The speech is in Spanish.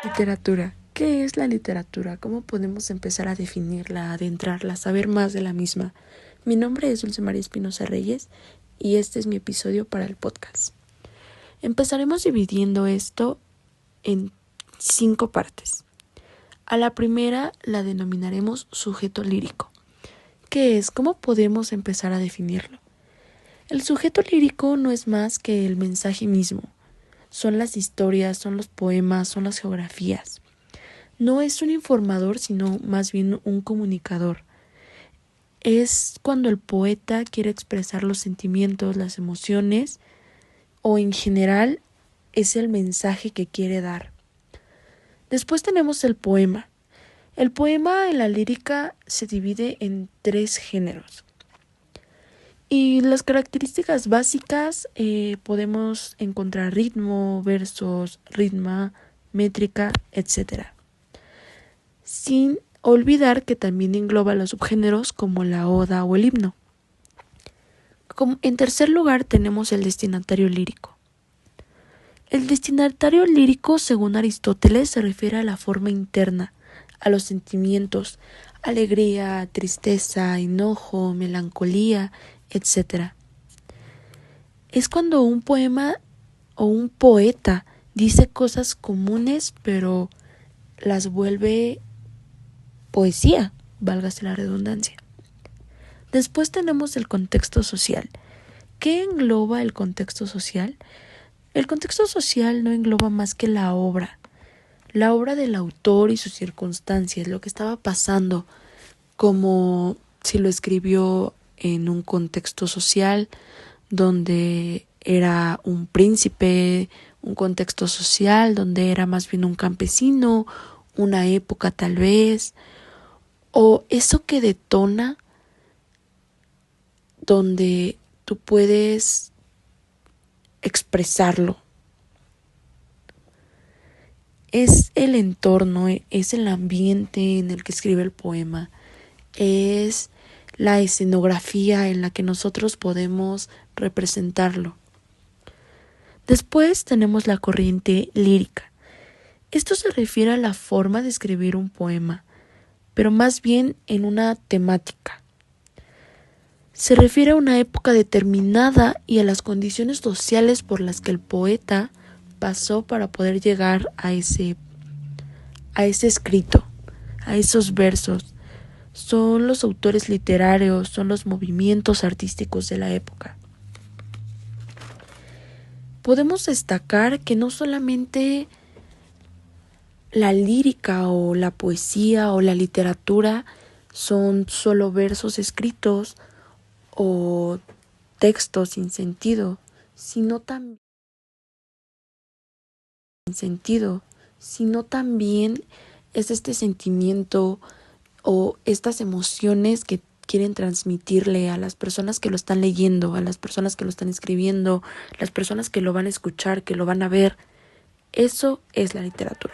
Literatura. ¿Qué es la literatura? ¿Cómo podemos empezar a definirla, a adentrarla, a saber más de la misma? Mi nombre es Dulce María Espinosa Reyes y este es mi episodio para el podcast. Empezaremos dividiendo esto en 5 partes. A la primera la denominaremos sujeto lírico. ¿Qué es? ¿Cómo podemos empezar a definirlo? El sujeto lírico no es más que el mensaje mismo. Son las historias, son los poemas, son las geografías. No es un informador, sino más bien un comunicador. Es cuando el poeta quiere expresar los sentimientos, las emociones, o en general es el mensaje que quiere dar. Después tenemos el poema. El poema en la lírica se divide en 3 géneros. Y las características básicas podemos encontrar ritmo, versos, ritma, métrica, etc. Sin olvidar que también engloba los subgéneros como la oda o el himno. En tercer lugar tenemos el destinatario lírico. El destinatario lírico, según Aristóteles, se refiere a la forma interna, a los sentimientos, alegría, tristeza, enojo, melancolía, etc. Es cuando un poema o un poeta dice cosas comunes, pero las vuelve poesía, válgase la redundancia. Después tenemos el contexto social. ¿Qué engloba el contexto social? El contexto social no engloba más que la obra del autor y sus circunstancias, lo que estaba pasando, como si lo escribió en un contexto social donde era un príncipe, un contexto social donde era más bien un campesino, una época tal vez, o eso que detona donde tú puedes expresarlo. Es el entorno, es el ambiente en el que escribe el poema, es la escenografía en la que nosotros podemos representarlo. Después tenemos la corriente lírica. Esto se refiere a la forma de escribir un poema, pero más bien en una temática. Se refiere a una época determinada y a las condiciones sociales por las que el poeta pasó para poder llegar a ese escrito, a esos versos. Son los autores literarios, son los movimientos artísticos de la época. Podemos destacar que no solamente la lírica o la poesía o la literatura son solo versos escritos o textos sin sentido, sino también es este sentimiento o estas emociones que quieren transmitirle a las personas que lo están leyendo, a las personas que lo están escribiendo, las personas que lo van a escuchar, que lo van a ver. Eso es la literatura.